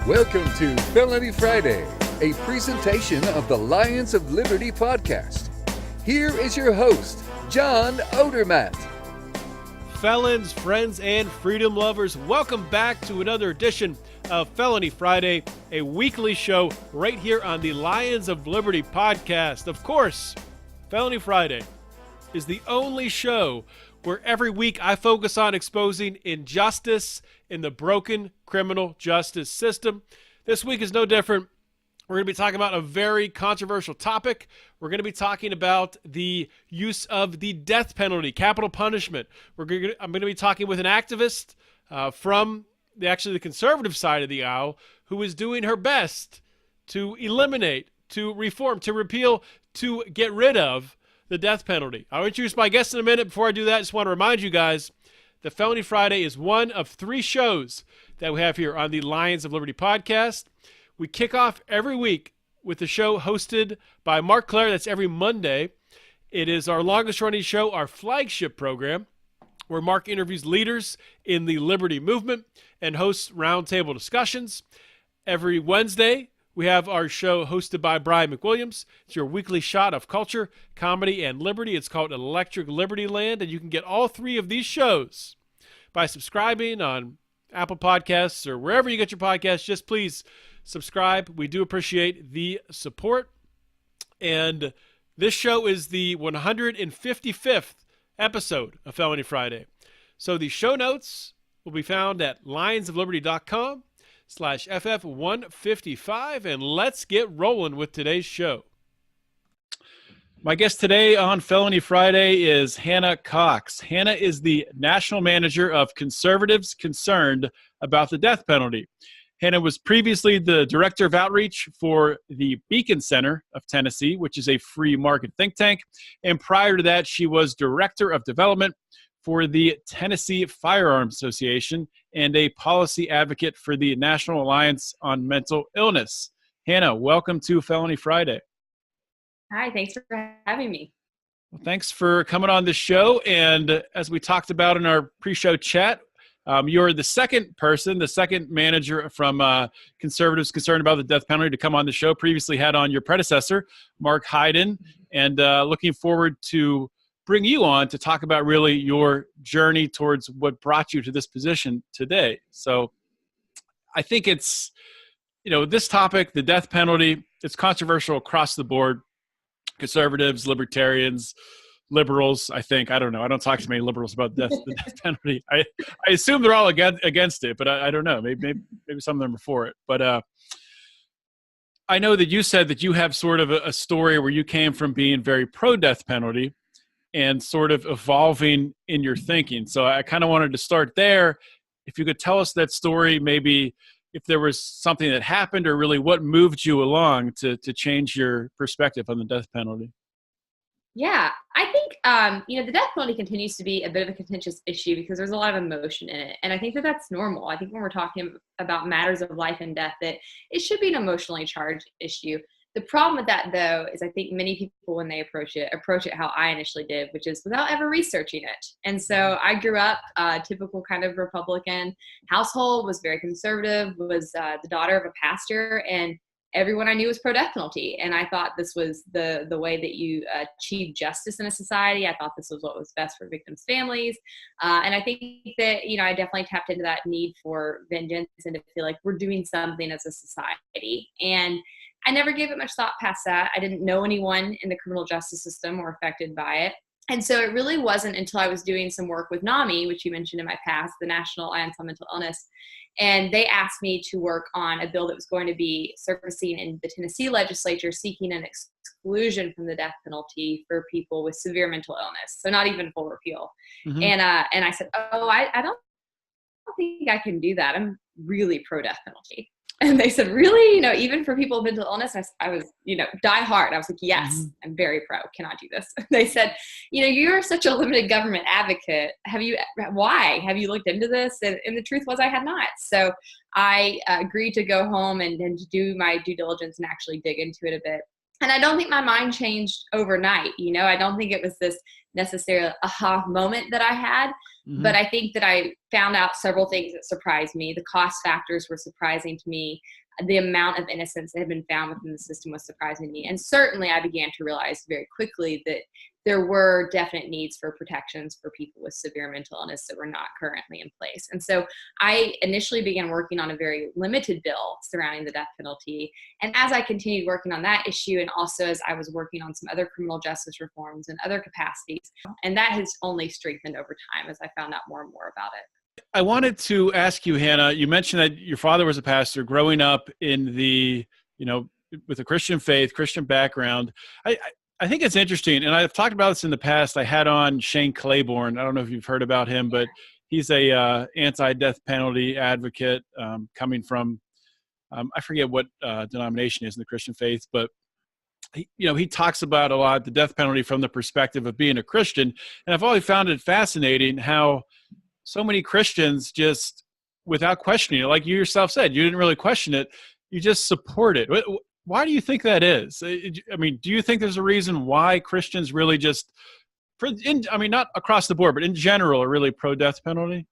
Welcome to Felony Friday, a presentation of the Lions of Liberty podcast. Here is your host, John Odermatt. Felons, friends, and freedom lovers, welcome back to another edition of Felony Friday, a weekly show right here on the Lions of Liberty podcast. Of course, Felony Friday is the only show where every week I focus on exposing injustice in the broken criminal justice system. This week is no different. We're going to be talking about a very controversial topic. We're going to be talking about the use of the death penalty, capital punishment. I'm going to be talking with an activist from the conservative side of the aisle who is doing her best to eliminate, to reform, to repeal, to get rid of the death penalty. I'll introduce my guest in a minute. Before I do that, I just want to remind you guys that Felony Friday is one of three shows that we have here on the Lions of Liberty podcast. We kick off every week with the show hosted by Mark Claire. That's every Monday. It is our longest running show, our flagship program, where Mark interviews leaders in the liberty movement and hosts roundtable discussions. Every Wednesday, we have our show hosted by Brian McWilliams. It's your weekly shot of culture, comedy, and liberty. It's called Electric Liberty Land, and you can get all three of these shows by subscribing on Apple Podcasts or wherever you get your podcasts. Just please subscribe. We do appreciate the support. And this show is the 155th episode of Felony Friday. So the show notes will be found at lionsofliberty.com/FF155, and let's get rolling with today's show. My guest today on Felony Friday is Hannah Cox. Hannah is the national manager of Conservatives Concerned About the Death Penalty. Hannah was previously the director of outreach for the Beacon Center of Tennessee, which is a free market think tank. And prior to that, she was director of development for the Tennessee Firearms Association and a policy advocate for the National Alliance on Mental Illness. Hannah, welcome to Felony Friday. Hi, thanks for having me. Well, thanks for coming on the show. And as we talked about in our pre-show chat, you're the second manager from Conservatives Concerned About the Death Penalty to come on the show. Previously had on your predecessor, Mark Hyden, and looking forward to bring you on to talk about really your journey towards what brought you to this position today. So I think it's, this topic, the death penalty, it's controversial across the board. Conservatives, libertarians, liberals, I don't know. I don't talk to many liberals about the death penalty. I assume they're all against it, but I don't know. Maybe some of them are for it. But I know that you said that you have sort of a story where you came from being very pro-death penalty and sort of evolving in your thinking. So I kind of wanted to start there. If you could tell us that story, maybe if there was something that happened or really what moved you along to change your perspective on the death penalty. Yeah, I think, the death penalty continues to be a bit of a contentious issue because there's a lot of emotion in it. And I think that that's normal. I think when we're talking about matters of life and death, that it should be an emotionally charged issue. The problem with that, though, is I think many people, when they approach it how I initially did, which is without ever researching it. And so I grew up typical kind of Republican household, was very conservative, was the daughter of a pastor, and everyone I knew was pro-death penalty. And I thought this was the way that you achieve justice in a society. I thought this was what was best for victims' families. And I think that, I definitely tapped into that need for vengeance and to feel like we're doing something as a society. And I never gave it much thought past that. I didn't know anyone in the criminal justice system or affected by it. And so it really wasn't until I was doing some work with NAMI, which you mentioned in my past, the National Alliance on Mental Illness. And they asked me to work on a bill that was going to be surfacing in the Tennessee legislature, seeking an exclusion from the death penalty for people with severe mental illness. So not even full repeal. Mm-hmm. And I said, I don't think I can do that. I'm really pro-death penalty. And they said, really? Even for people with mental illness? I was, die hard. I was like, yes, mm-hmm. I'm very pro. Cannot do this. They said, you're such a limited government advocate. Why? Have you looked into this? And the truth was I had not. So I agreed to go home and to do my due diligence and actually dig into it a bit. And I don't think my mind changed overnight. I don't think it was this necessarily aha moment that I had, but I think that I found out several things that surprised me. The cost factors were surprising to me. The amount of innocence that had been found within the system was surprising to me. And certainly I began to realize very quickly that there were definite needs for protections for people with severe mental illness that were not currently in place. And so I initially began working on a very limited bill surrounding the death penalty. And as I continued working on that issue, and also as I was working on some other criminal justice reforms and other capacities, and that has only strengthened over time as I found out more and more about it. I wanted to ask you, Hannah, you mentioned that your father was a pastor growing up in the, with a Christian faith, Christian background. I think it's interesting, and I've talked about this in the past. I had on Shane Claiborne. I don't know if you've heard about him, but he's a anti-death penalty advocate coming from, I forget what denomination is in the Christian faith, but he talks about a lot the death penalty from the perspective of being a Christian. And I've always found it fascinating how so many Christians just, without questioning it, like you yourself said, you didn't really question it, you just support it. Why do you think that is? I mean, do you think there's a reason why Christians really just, not across the board, but in general, are really pro-death penalty?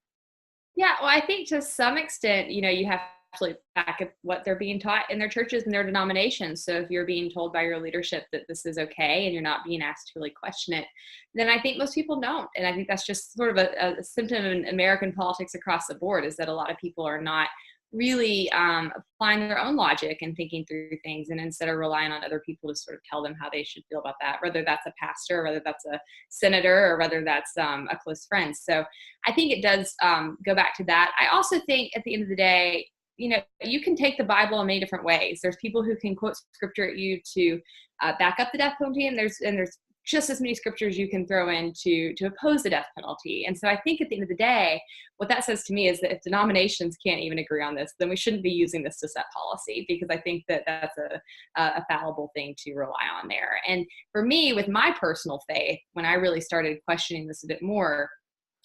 Yeah, well, I think to some extent, you have to look back at what they're being taught in their churches and their denominations. So if you're being told by your leadership that this is okay and you're not being asked to really question it, then I think most people don't. And I think that's just sort of a symptom in American politics across the board, is that a lot of people are not really applying their own logic and thinking through things, and instead of relying on other people to sort of tell them how they should feel about that, whether that's a pastor, or whether that's a senator, or whether that's a close friend. So I think it does go back to that. I also think at the end of the day, you can take the Bible in many different ways. There's people who can quote scripture at you to back up the death penalty, and there's just as many scriptures you can throw in to oppose the death penalty. And so I think at the end of the day, what that says to me is that if denominations can't even agree on this, then we shouldn't be using this to set policy, because I think that that's a fallible thing to rely on there. And for me, with my personal faith, when I really started questioning this a bit more,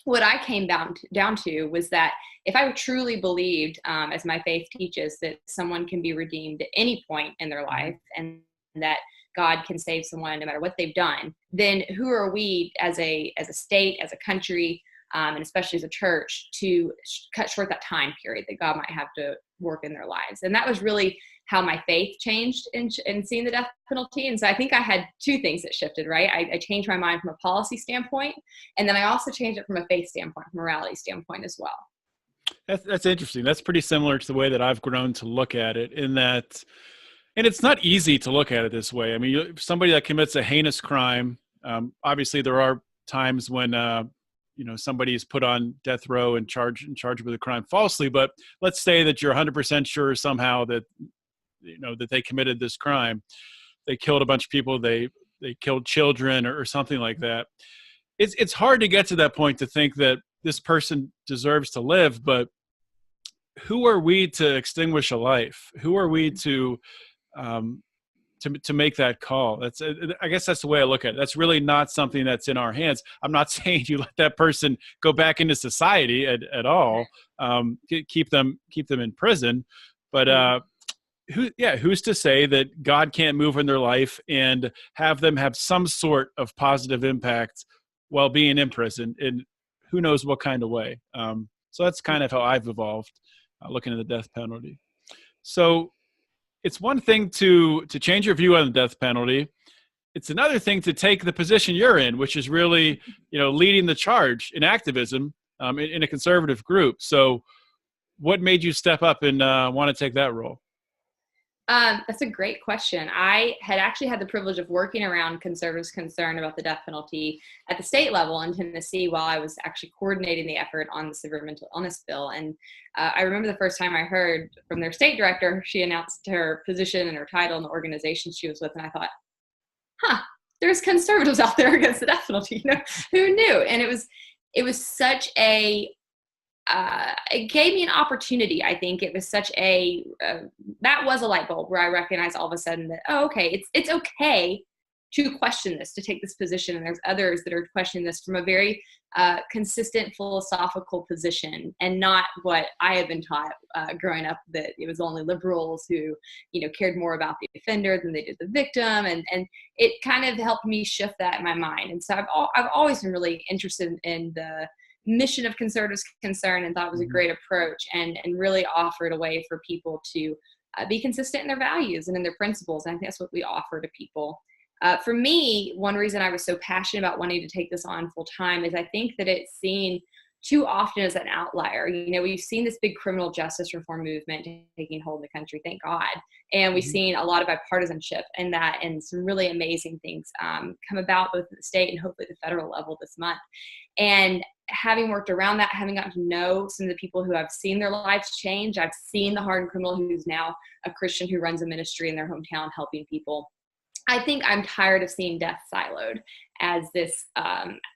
what I came down to was that if I truly believed, as my faith teaches, that someone can be redeemed at any point in their life, and that God can save someone no matter what they've done, then who are we as a state, as a country, and especially as a church, to cut short that time period that God might have to work in their lives? And that was really how my faith changed in seeing the death penalty. And so I think I had two things that shifted, right? I changed my mind from a policy standpoint, and then I also changed it from a faith standpoint, morality standpoint as well. That's interesting. That's pretty similar to the way that I've grown to look at it, in that, and it's not easy to look at it this way. I mean, somebody that commits a heinous crime, obviously there are times when, somebody is put on death row and charged with a crime falsely. But let's say that you're 100% sure somehow that, that they committed this crime. They killed a bunch of people. They killed children or something like that. It's hard to get to that point to think that this person deserves to live, but who are we to extinguish a life? Who are we to make that call? I guess that's the way I look at it. That's really not something that's in our hands. I'm not saying you let that person go back into society at all. Keep them in prison, but who's to say that God can't move in their life and have them have some sort of positive impact while being in prison, in who knows what kind of way. So that's kind of how I've evolved, looking at the death penalty. So it's one thing to change your view on the death penalty. It's another thing to take the position you're in, which is really, leading the charge in activism in a conservative group. So what made you step up and want to take that role? That's a great question. I had actually had the privilege of working around conservatives' concern about the death penalty at the state level in Tennessee while I was actually coordinating the effort on the severe mental illness bill. And I remember the first time I heard from their state director, she announced her position and her title and the organization she was with, and I thought, there's conservatives out there against the death penalty. Who knew? And it was such a it gave me an opportunity. I think it was such that was a light bulb where I recognized all of a sudden that, okay, it's okay to question this, to take this position. And there's others that are questioning this from a very consistent philosophical position, and not what I had been taught growing up, that it was only liberals who, cared more about the offender than they did the victim. And it kind of helped me shift that in my mind. And so I've always been really interested in the mission of Conservatives Concerned, and thought it was a great approach, and really offered a way for people to be consistent in their values and in their principles. And I think that's what we offer to people. For me, one reason I was so passionate about wanting to take this on full time is I think that it's seen too often as an outlier. We've seen this big criminal justice reform movement taking hold in the country, thank God. And we've seen a lot of bipartisanship in that, and some really amazing things come about both at the state and hopefully the federal level this month. And having worked around that, having gotten to know some of the people who I've seen their lives change, I've seen the hardened criminal who's now a Christian who runs a ministry in their hometown helping people. I think I'm tired of seeing death siloed as this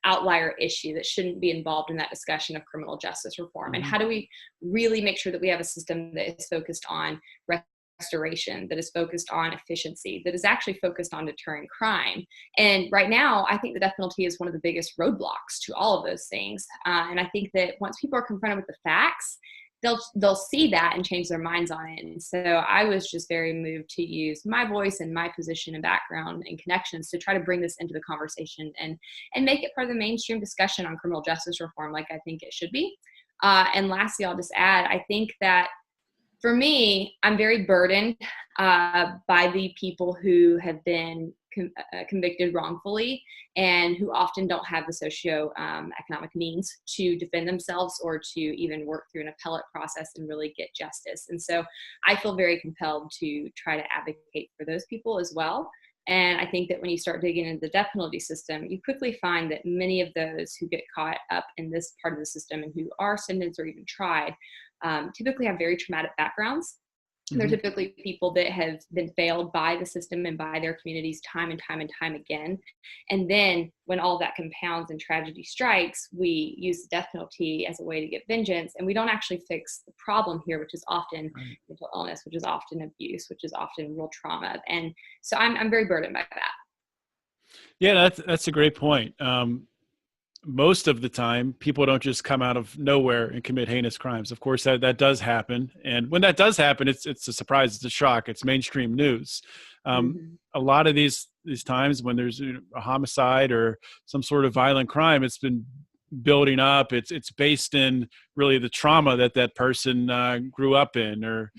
outlier issue that shouldn't be involved in that discussion of criminal justice reform. And how do we really make sure that we have a system that is focused on restoration, that is focused on efficiency, that is actually focused on deterring crime? And right now, I think the death penalty is one of the biggest roadblocks to all of those things. And I think that once people are confronted with the facts, they'll see that and change their minds on it. And so I was just very moved to use my voice and my position and background and connections to try to bring this into the conversation and make it part of the mainstream discussion on criminal justice reform, like I think it should be. And lastly, I'll just add, I think that for me, I'm very burdened by the people who have been convicted wrongfully, and who often don't have the socio-economic means to defend themselves or to even work through an appellate process and really get justice. And so I feel very compelled to try to advocate for those people as well. And I think that when you start digging into the death penalty system, you quickly find that many of those who get caught up in this part of the system and who are sentenced or even tried typically have very traumatic backgrounds. They're typically people that have been failed by the system and by their communities time and time again. And then when all that compounds and tragedy strikes, we use the death penalty as a way to get vengeance. And we don't actually fix the problem here, which is often mental illness, which is often abuse, which is often real trauma. And so I'm very burdened by that. Yeah, that's a great point. Most of the time, people don't just come out of nowhere and commit heinous crimes. Of course, that does happen. And when that does happen, it's a surprise, it's a shock, it's mainstream news. A lot of these times when there's a homicide or some sort of violent crime, it's been building up. It's based in really the trauma that person grew up in, or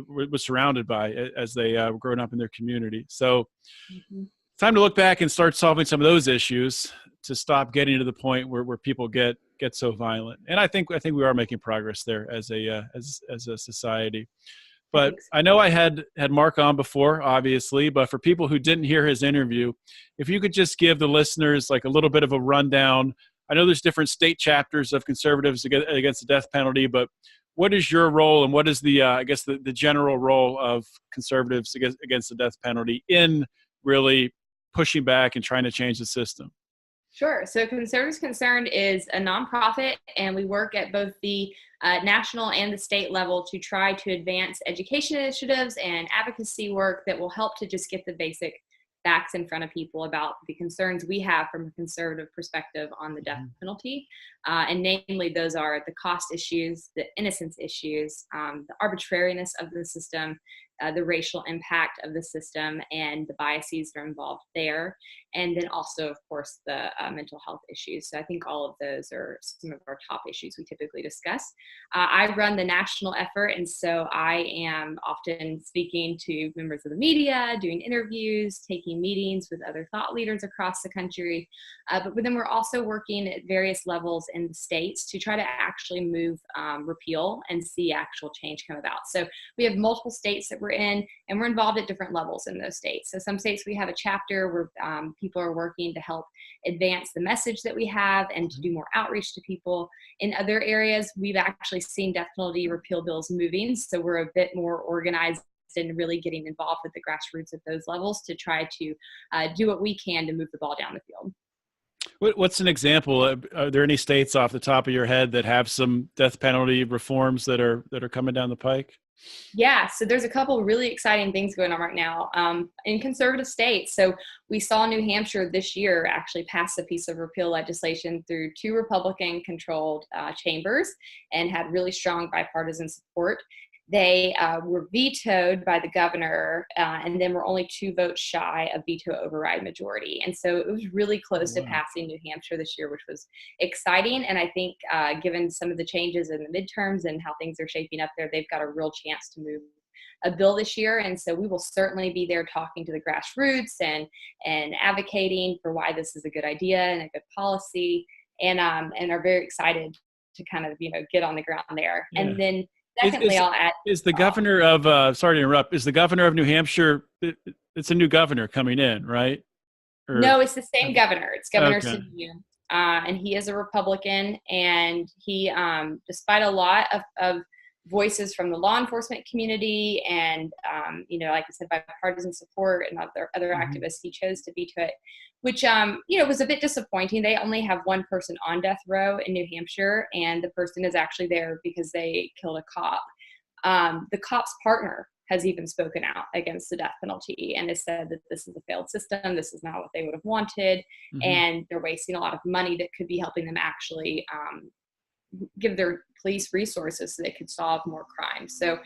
was surrounded by as they were growing up in their community. So time to look back and start solving some of those issues to stop getting to the point where people get so violent. And I think we are making progress there as a society. But I know I had Mark on before, obviously, but for people who didn't hear his interview, if you could just give the listeners like a little bit of a rundown. I know there's different state chapters of Conservatives against the death penalty, but what is your role, and what is the general role of Conservatives against the death penalty in really pushing back and trying to change the system? Sure. So Conservatives Concerned is a nonprofit, and we work at both the national and the state level to try to advance education initiatives and advocacy work that will help to just get the basic facts in front of people about the concerns we have from a conservative perspective on the death penalty. And namely, those are the cost issues, the innocence issues, the arbitrariness of the system, the racial impact of the system, and the biases that are involved there. And then also, of course, the mental health issues. So I think all of those are some of our top issues we typically discuss. I run the national effort, and so I am often speaking to members of the media, doing interviews, taking meetings with other thought leaders across the country. But then we're also working at various levels in the states to try to actually move repeal and see actual change come about. So we have multiple states that we're in, and we're involved at different levels in those states. So some states we have a chapter where people are working to help advance the message that we have and to do more outreach to people. In other areas, we've actually seen death penalty repeal bills moving, so we're a bit more organized and really getting involved with the grassroots at those levels to try to do what we can to move the ball down the field. What's an example? Are there any states off the top of your head that have some death penalty reforms that are coming down the pike? Yeah, so there's a couple really exciting things going on right now in conservative states. So we saw New Hampshire this year actually pass a piece of repeal legislation through two Republican-controlled chambers and had really strong bipartisan support. They were vetoed by the governor, and then were only 2 votes shy of veto override majority. And so it was really close to passing New Hampshire this year, which was exciting. And I think given some of the changes in the midterms and how things are shaping up there, they've got a real chance to move a bill this year. And so we will certainly be there talking to the grassroots and advocating for why this is a good idea and a good policy, and are very excited to kind of, get on the ground there. Yeah. And then secondly, I'll add, is the governor of sorry to interrupt, is the governor of New Hampshire, it's a new governor coming in, right? No, it's the same governor. It's Governor Sununu, and he is a Republican, and he, despite a lot of voices from the law enforcement community and, like I said, bipartisan support and other activists, he chose to veto it, which, was a bit disappointing. They only have one person on death row in New Hampshire, and the person is actually there because they killed a cop. The cop's partner has even spoken out against the death penalty and has said that this is a failed system. This is not what they would have wanted. And they're wasting a lot of money that could be helping them actually give their police resources so they could solve more crimes. So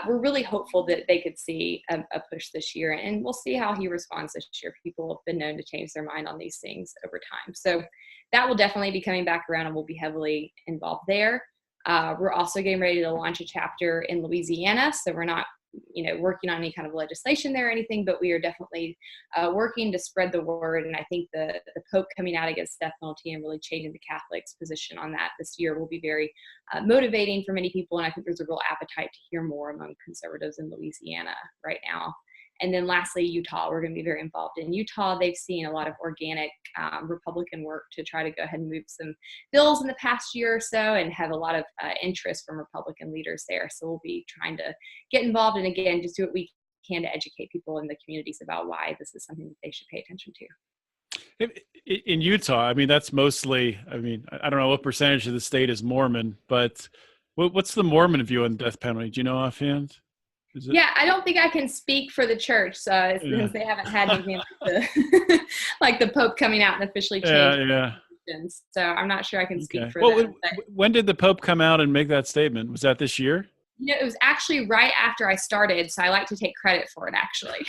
we're really hopeful that they could see a push this year, and we'll see how he responds this year. People have been known to change their mind on these things over time. So that will definitely be coming back around, and we'll be heavily involved there. We're also getting ready to launch a chapter in Louisiana. So we're not working on any kind of legislation there or anything, but we are definitely working to spread the word. And I think the Pope coming out against death penalty and really changing the Catholics' position on that this year will be very motivating for many people. And I think there's a real appetite to hear more among conservatives in Louisiana right now. And then lastly, Utah, we're going to be very involved in Utah. They've seen a lot of organic Republican work to try to go ahead and move some bills in the past year or so, and have a lot of interest from Republican leaders there. So we'll be trying to get involved and, again, just do what we can to educate people in the communities about why this is something that they should pay attention to. In Utah, I mean, that's mostly, I don't know what percentage of the state is Mormon, but what's the Mormon view on the death penalty? Do you know offhand? Yeah, I don't think I can speak for the church, since they haven't had anything like the Pope coming out and officially changing. So I'm not sure I can speak for them. When did the Pope come out and make that statement? Was that this year? It was actually right after I started, so I like to take credit for it, actually.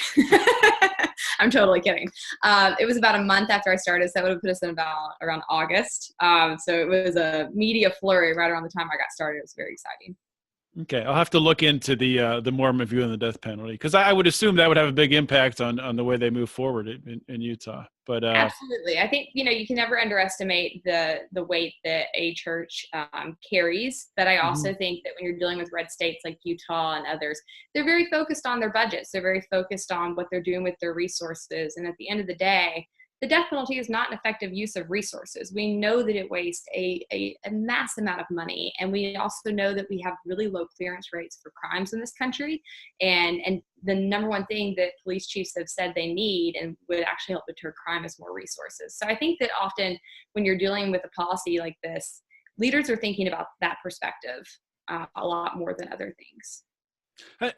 I'm totally kidding. It was about a month after I started, so that would have put us in around August. So it was a media flurry right around the time I got started. It was very exciting. Okay, I'll have to look into the Mormon view on the death penalty, because I would assume that would have a big impact on the way they move forward in Utah. But absolutely, I think you can never underestimate the weight that a church carries. But I also think that when you're dealing with red states like Utah and others, they're very focused on their budgets. They're very focused on what they're doing with their resources. And at the end of the day, the death penalty is not an effective use of resources. We know that it wastes a mass amount of money. And we also know that we have really low clearance rates for crimes in this country. And the number one thing that police chiefs have said they need and would actually help deter crime is more resources. So I think that often when you're dealing with a policy like this, leaders are thinking about that perspective a lot more than other things.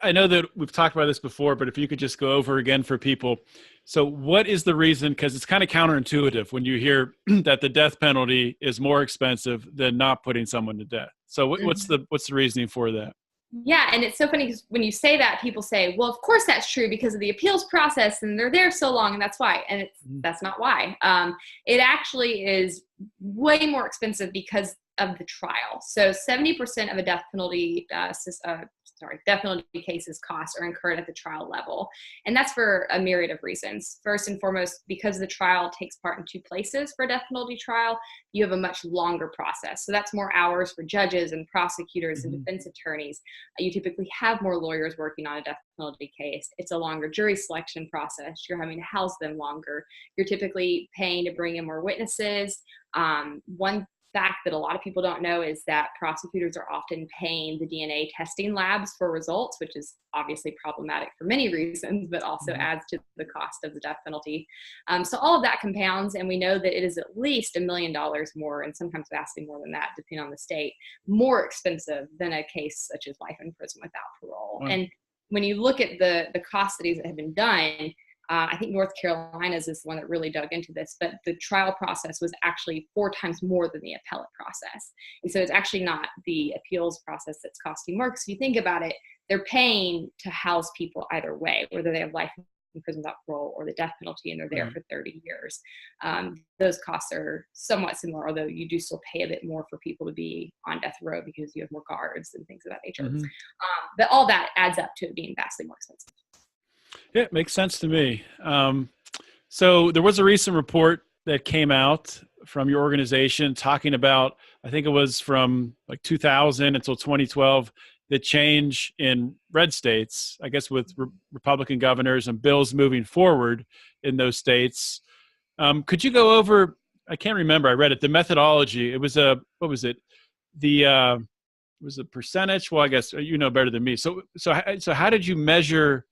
I know that we've talked about this before, but if you could just go over again for people. So what is the reason? Because it's kind of counterintuitive when you hear that the death penalty is more expensive than not putting someone to death. So what's the reasoning for that? Yeah, and it's so funny because when you say that, people say, well, of course that's true because of the appeals process and they're there so long and that's why. And that's not why. It actually is way more expensive because of the trial. So 70% of a death penalty death penalty cases costs are incurred at the trial level. And that's for a myriad of reasons. First and foremost, because the trial takes part in 2 places for a death penalty trial, you have a much longer process. So that's more hours for judges and prosecutors and defense attorneys. You typically have more lawyers working on a death penalty case. It's a longer jury selection process. You're having to house them longer. You're typically paying to bring in more witnesses. One fact that a lot of people don't know is that prosecutors are often paying the DNA testing labs for results, which is obviously problematic for many reasons, but also adds to the cost of the death penalty. So all of that compounds, and we know that it is at least $1 million more, and sometimes vastly more than that, depending on the state, more expensive than a case such as life in prison without parole. Wow. And when you look at the cost studies that have been done, I think North Carolina's is the one that really dug into this, but the trial process was actually 4 times more than the appellate process. And so it's actually not the appeals process that's costing more. Because if you think about it, they're paying to house people either way, whether they have life in prison without parole or the death penalty, and they're there for 30 years. Those costs are somewhat similar, although you do still pay a bit more for people to be on death row because you have more guards and things of that nature. But all that adds up to it being vastly more expensive. Yeah, it makes sense to me. So there was a recent report that came out from your organization talking about, I think it was from like 2000 until 2012, the change in red states, I guess with Republican governors and bills moving forward in those states. Could you go over, I can't remember, I read it, the methodology. It was what was it? Was a percentage? Well, I guess you know better than me. So how did you measure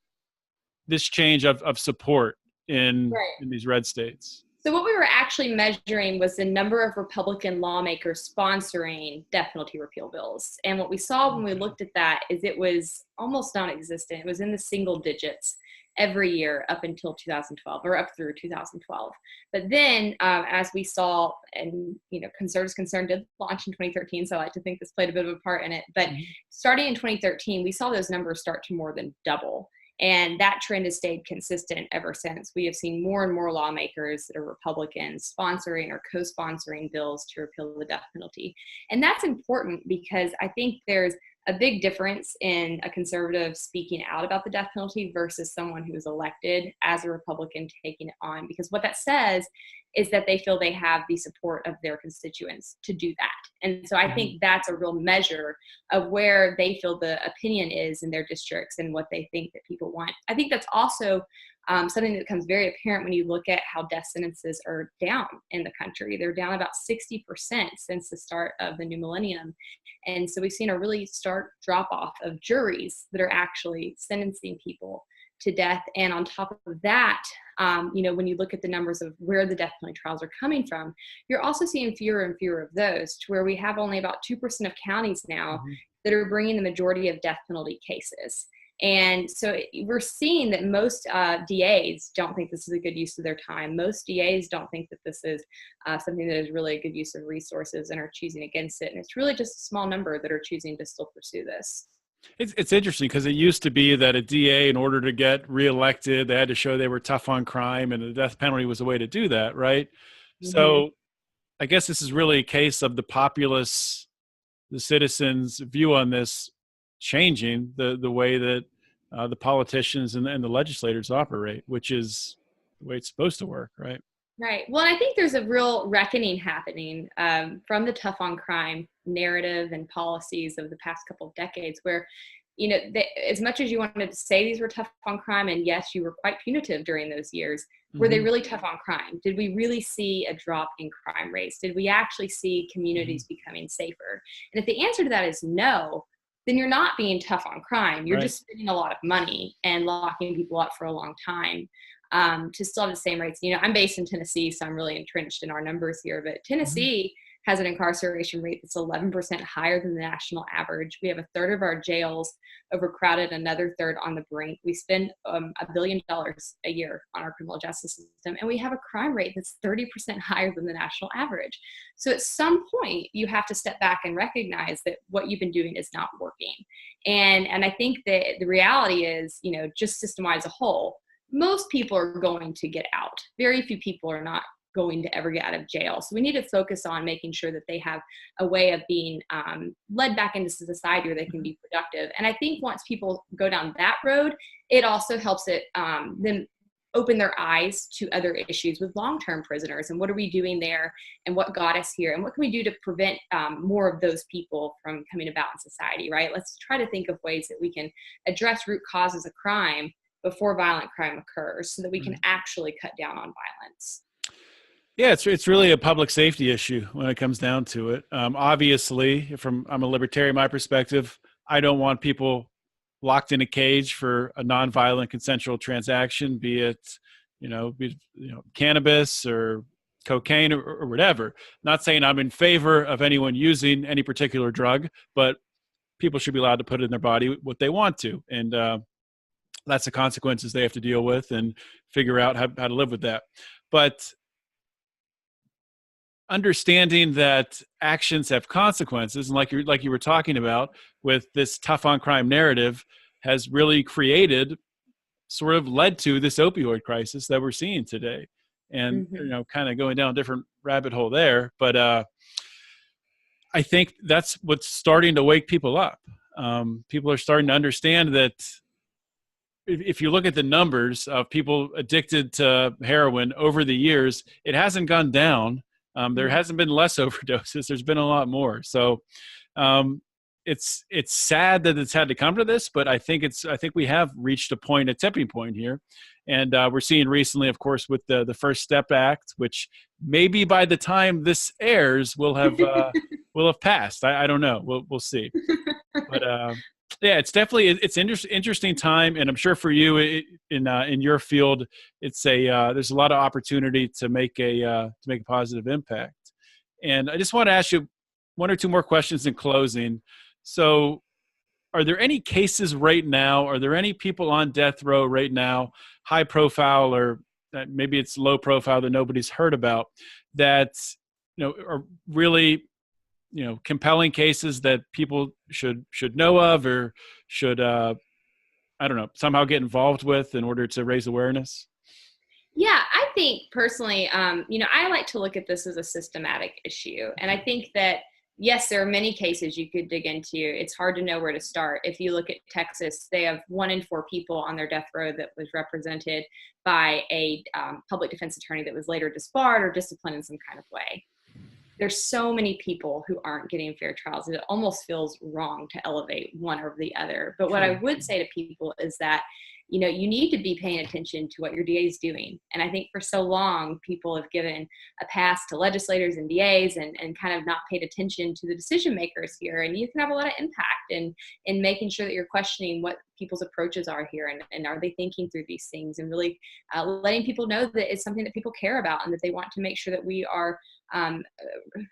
this change of support in these red states? So what we were actually measuring was the number of Republican lawmakers sponsoring death penalty repeal bills. And what we saw when we looked at that is it was almost non-existent. It was in the single digits every year up until 2012, or up through 2012. But then as we saw, and Conservatives Concerned did launch in 2013, so I like to think this played a bit of a part in it. But starting in 2013, we saw those numbers start to more than double. And that trend has stayed consistent ever since. We have seen more and more lawmakers that are Republicans sponsoring or co-sponsoring bills to repeal the death penalty. And that's important because I think there's a big difference in a conservative speaking out about the death penalty versus someone who is elected as a Republican taking it on. Because what that says is that they feel they have the support of their constituents to do that. And so I think that's a real measure of where they feel the opinion is in their districts and what they think that people want. I think that's also something that becomes very apparent when you look at how death sentences are down in the country. They're down about 60% since the start of the new millennium. And so we've seen a really stark drop off of juries that are actually sentencing people to death. And on top of that, when you look at the numbers of where the death penalty trials are coming from, you're also seeing fewer and fewer of those, to where we have only about 2% of counties now that are bringing the majority of death penalty cases. And so we're seeing that most DAs don't think this is a good use of their time. Most DAs don't think that this is something that is really a good use of resources and are choosing against it. And it's really just a small number that are choosing to still pursue this. It's interesting because it used to be that a DA, in order to get reelected, they had to show they were tough on crime, and the death penalty was a way to do that, right? So I guess this is really a case of the populace, the citizens' view on this changing the way that the politicians and the legislators operate, which is the way it's supposed to work, right? Right. Well, I think there's a real reckoning happening from the tough on crime narrative and policies of the past couple of decades, where, as much as you wanted to say these were tough on crime, and yes, you were quite punitive during those years, were they really tough on crime? Did we really see a drop in crime rates? Did we actually see communities becoming safer? And if the answer to that is no, then you're not being tough on crime. You're just spending a lot of money and locking people up for a long time. To still have the same rates. I'm based in Tennessee, so I'm really entrenched in our numbers here, but Tennessee has an incarceration rate that's 11% higher than the national average. We have a third of our jails overcrowded, another third on the brink. We spend $1 billion a year on our criminal justice system, and we have a crime rate that's 30% higher than the national average. So at some point, you have to step back and recognize that what you've been doing is not working. And I think that the reality is, just system-wide as a whole, most people are going to get out. Very few people are not going to ever get out of jail. So we need to focus on making sure that they have a way of being led back into society where they can be productive. And I think once people go down that road, it also helps them open their eyes to other issues with long-term prisoners, and what are we doing there, and what got us here, and what can we do to prevent more of those people from coming about in society, right? Let's try to think of ways that we can address root causes of crime before violent crime occurs, so that we can actually cut down on violence. Yeah, it's really a public safety issue when it comes down to it. Obviously, I'm a libertarian, my perspective, I don't want people locked in a cage for a nonviolent consensual transaction, be it cannabis or cocaine or whatever. Not saying I'm in favor of anyone using any particular drug, but people should be allowed to put in their body what they want to, and that's the consequences they have to deal with and figure out how to live with that. But understanding that actions have consequences, and like you were talking about with this tough on crime narrative, has really created, sort of led to this opioid crisis that we're seeing today. And kind of going down a different rabbit hole there, but I think that's what's starting to wake people up. People are starting to understand that if you look at the numbers of people addicted to heroin over the years, it hasn't gone down. There hasn't been less overdoses. There's been a lot more. So it's sad that it's had to come to this, but I think we have reached a tipping point here. And we're seeing recently, of course, with the First Step Act, which maybe by the time this airs will have passed. I don't know. We'll see. But yeah, it's definitely interesting time, and I'm sure for you in your field, it's there's a lot of opportunity to make a positive impact. And I just want to ask you one or two more questions in closing. So, are there any cases right now? Are there any people on death row right now, high profile or maybe it's low profile that nobody's heard about, that are really compelling cases that people should know of or should somehow get involved with in order to raise awareness? Yeah, I think personally, I like to look at this as a systematic issue. And I think that, yes, there are many cases you could dig into. It's hard to know where to start. If you look at Texas, they have 1 in 4 people on their death row that was represented by a public defense attorney that was later disbarred or disciplined in some kind of way. There's so many people who aren't getting fair trials. It almost feels wrong to elevate one over the other. But what I would say to people is that, you need to be paying attention to what your DA is doing. And I think for so long, people have given a pass to legislators and DAs and kind of not paid attention to the decision makers here. And you can have a lot of impact in making sure that you're questioning what people's approaches are here and are they thinking through these things, and really letting people know that it's something that people care about and that they want to make sure that we are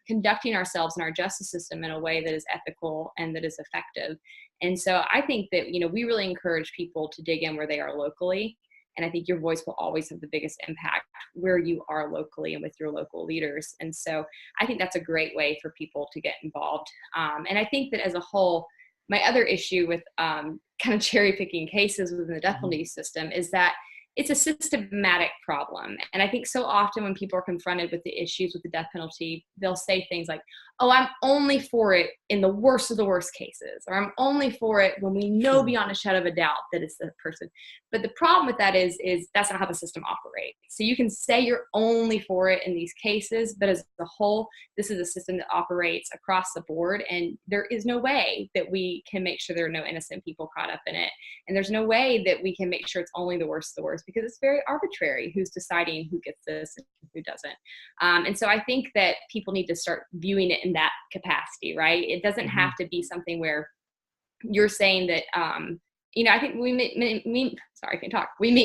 conducting ourselves in our justice system in a way that is ethical and that is effective. And so I think that, we really encourage people to dig in where they are locally. And I think your voice will always have the biggest impact where you are locally and with your local leaders. And so I think that's a great way for people to get involved. And I think that as a whole, my other issue with kind of cherry picking cases within the death penalty system is that it's a systematic problem. And I think so often when people are confronted with the issues with the death penalty, they'll say things like, oh, I'm only for it in the worst of the worst cases, or I'm only for it when we know beyond a shadow of a doubt that it's the person. But the problem with that is that's not how the system operates. So you can say you're only for it in these cases, but as a whole, this is a system that operates across the board, and there is no way that we can make sure there are no innocent people caught up in it. And there's no way that we can make sure it's only the worst of the worst, because it's very arbitrary who's deciding who gets this and who doesn't. And so I think that people need to start viewing it in that capacity, right? It doesn't have to be something where you're saying that, I think we meet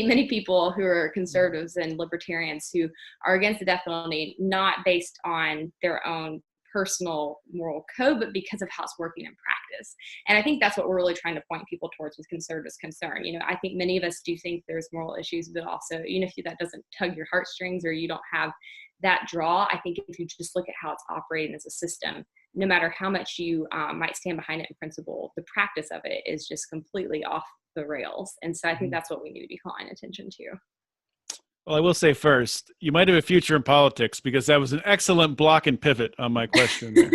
many people who are conservatives and libertarians who are against the death penalty, not based on their own personal moral code, but because of how it's working in practice. And I think that's what we're really trying to point people towards with conservatives' concern. I think many of us do think there's moral issues, but also, even if that doesn't tug your heartstrings or you don't have that draw, I think if you just look at how it's operating as a system, no matter how much you might stand behind it in principle, the practice of it is just completely off the rails. And so I think that's what we need to be calling attention to. Well, I will say first, you might have a future in politics, because that was an excellent block and pivot on my question there.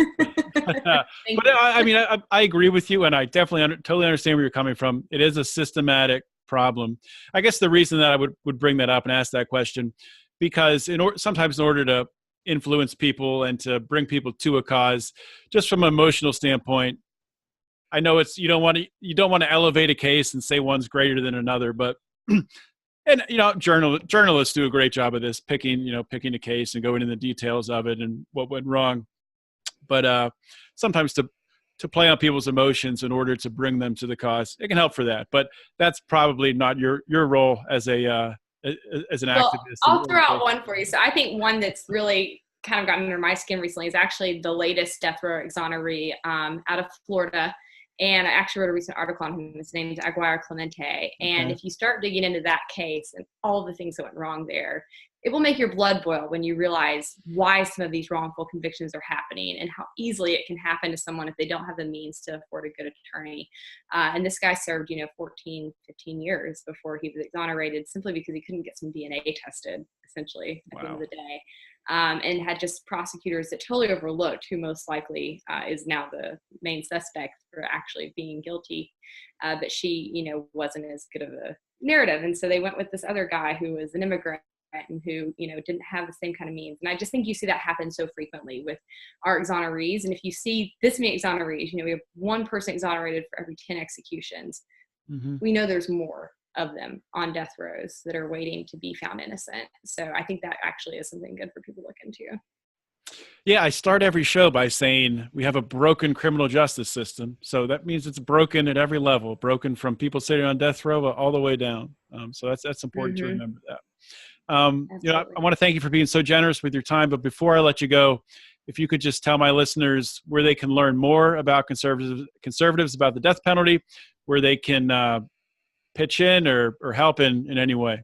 But I agree with you, and I definitely totally understand where you're coming from. It is a systematic problem. I guess the reason that I would bring that up and ask that question, because sometimes in order to influence people and to bring people to a cause, just from an emotional standpoint, I know you don't want to elevate a case and say one's greater than another, but And, journalists do a great job of this, picking a case and going into the details of it and what went wrong. But sometimes to play on people's emotions in order to bring them to the cause, it can help for that. But that's probably not your role as an activist. I'll throw out one for you. So I think one that's really kind of gotten under my skin recently is actually the latest death row exoneree out of Florida. And I actually wrote a recent article on him. His name is Aguirre Clemente. And if you start digging into that case and all the things that went wrong there, it will make your blood boil when you realize why some of these wrongful convictions are happening and how easily it can happen to someone if they don't have the means to afford a good attorney. And this guy served, 15 years before he was exonerated simply because he couldn't get some DNA tested, essentially, at the end of the day. And had just prosecutors that totally overlooked who most likely is now the main suspect for actually being guilty. But she, wasn't as good of a narrative. And so they went with this other guy who was an immigrant and who, didn't have the same kind of means. And I just think you see that happen so frequently with our exonerees. And if you see this many exonerees, we have one person exonerated for every 10 executions. Mm-hmm. We know there's more of them on death rows that are waiting to be found innocent. So I think that actually is something good for people to look into. Yeah, I start every show by saying we have a broken criminal justice system. So that means it's broken at every level, broken from people sitting on death row all the way down. So that's important to remember that. I want to thank you for being so generous with your time. But before I let you go, if you could just tell my listeners where they can learn more about conservatives about the death penalty, where they can pitch in or help in any way.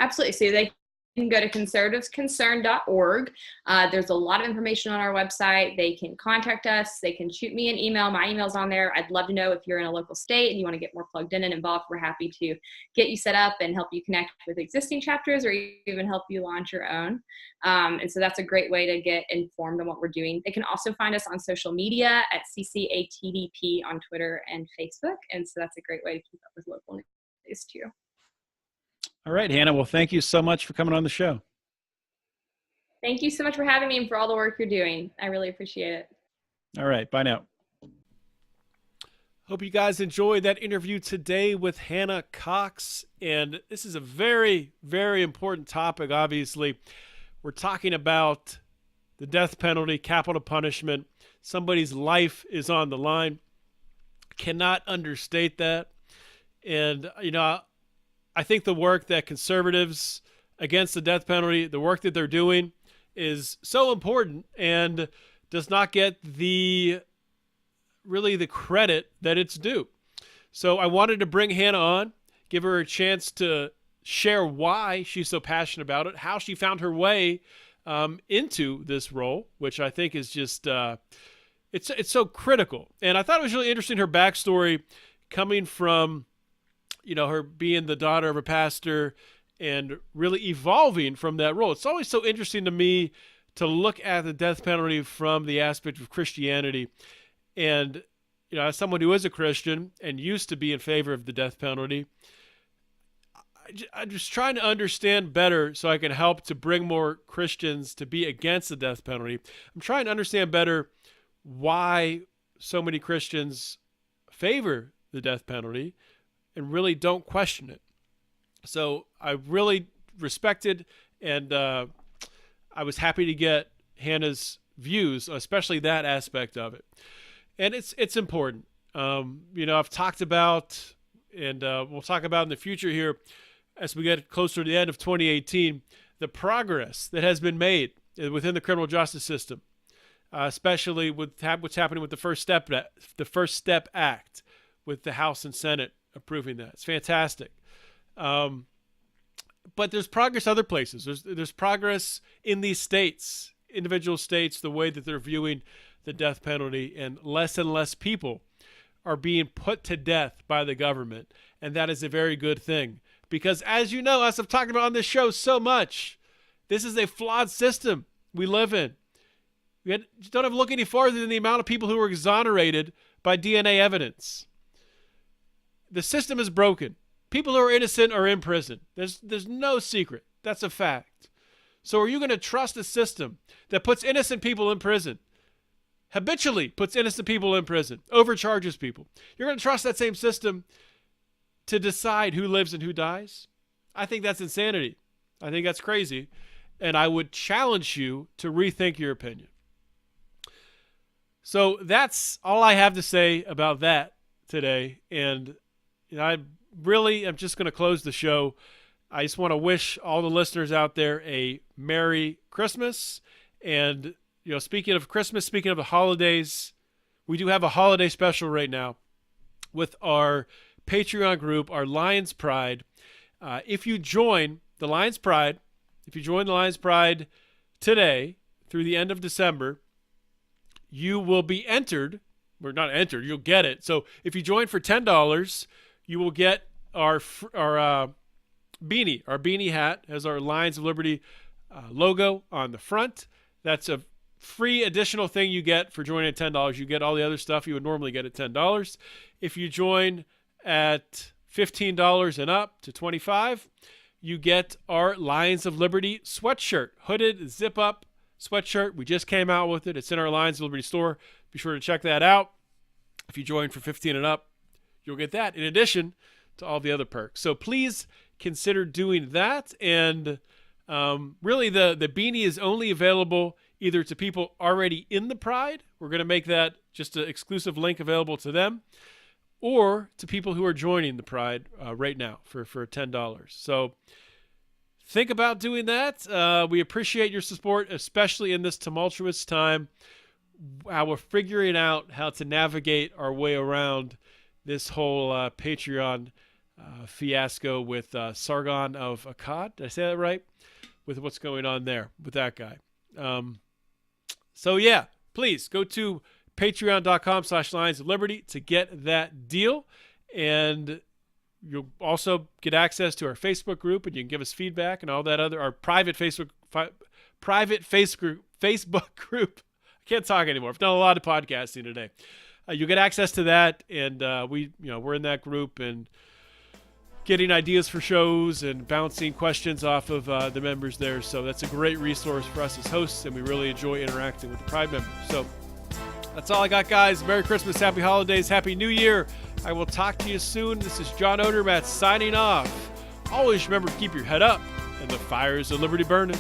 Absolutely. So they can go to conservativesconcern.org. There's a lot of information on our website. They can contact us. They can shoot me an email. My email's on there. I'd love to know if you're in a local state and you want to get more plugged in and involved. We're happy to get you set up and help you connect with existing chapters or even help you launch your own. And so that's a great way to get informed on what we're doing. They can also find us on social media at CCATDP on Twitter and Facebook. And so that's a great way to keep up with local news too. All right, Hannah. Well, thank you so much for coming on the show. Thank you so much for having me and for all the work you're doing. I really appreciate it. All right. Bye now. Hope you guys enjoyed that interview today with Hannah Cox. And this is a very, very important topic, obviously. We're talking about the death penalty, capital punishment. Somebody's life is on the line. Cannot understate that. And, I think the work that conservatives against the death penalty, the work that they're doing is so important and does not get the credit that it's due. So I wanted to bring Hannah on, give her a chance to share why she's so passionate about it, how she found her way into this role, which I think is just, it's so critical. And I thought it was really interesting, her backstory coming from, her being the daughter of a pastor and really evolving from that role. It's always so interesting to me to look at the death penalty from the aspect of Christianity. And, as someone who is a Christian and used to be in favor of the death penalty, I'm just trying to understand better so I can help to bring more Christians to be against the death penalty. I'm trying to understand better why so many Christians favor the death penalty and really don't question it. So I really respected and I was happy to get Hannah's views, especially that aspect of it. And it's important. I've talked about, and we'll talk about in the future here as we get closer to the end of 2018, the progress that has been made within the criminal justice system, especially with what's happening with the First Step Act, with the House and Senate approving that. It's fantastic. But there's progress other places. There's progress in these states, individual states, the way that they're viewing the death penalty, and less people are being put to death by the government. And that is a very good thing. Because as you know, as I've talked about on this show so much, this is a flawed system we live in. You don't have to look any farther than the amount of people who were exonerated by DNA evidence. The system is broken. People who are innocent are in prison. There's no secret. That's a fact. So are you going to trust a system that puts innocent people in prison, habitually puts innocent people in prison, overcharges people? You're going to trust that same system to decide who lives and who dies? I think that's insanity. I think that's crazy. And I would challenge you to rethink your opinion. So that's all I have to say about that today. And I really am just going to close the show. I just want to wish all the listeners out there a Merry Christmas. And, speaking of Christmas, speaking of the holidays, we do have a holiday special right now with our Patreon group, our Lions Pride. If you join the Lions Pride, today through the end of December, you will be entered. Or not entered, you'll get it. So if you join for $10, you will get our beanie. Our beanie hat has our Lions of Liberty logo on the front. That's a free additional thing you get for joining at $10. You get all the other stuff you would normally get at $10. If you join at $15 and up to $25, you get our Lions of Liberty sweatshirt, hooded zip-up sweatshirt. We just came out with it. It's in our Lions of Liberty store. Be sure to check that out. If you join for $15 and up, you'll get that in addition to all the other perks. So please consider doing that. And really, the beanie is only available either to people already in the Pride. We're going to make that just an exclusive link available to them, or to people who are joining the Pride right now for $10. So think about doing that. We appreciate your support, especially in this tumultuous time. How we're figuring out how to navigate our way around this whole Patreon fiasco with Sargon of Akkad. Did I say that right? With what's going on there with that guy. So yeah, please go to patreon.com/Lions of Liberty to get that deal. And you'll also get access to our Facebook group, and you can give us feedback and all that our private Facebook group. I can't talk anymore. I've done a lot of podcasting today. You'll get access to that, and we're in that group and getting ideas for shows and bouncing questions off of the members there. So that's a great resource for us as hosts, and we really enjoy interacting with the Pride members. So that's all I got, guys. Merry Christmas, Happy Holidays, Happy New Year. I will talk to you soon. This is John Odermatt signing off. Always remember to keep your head up and the fires of liberty burning.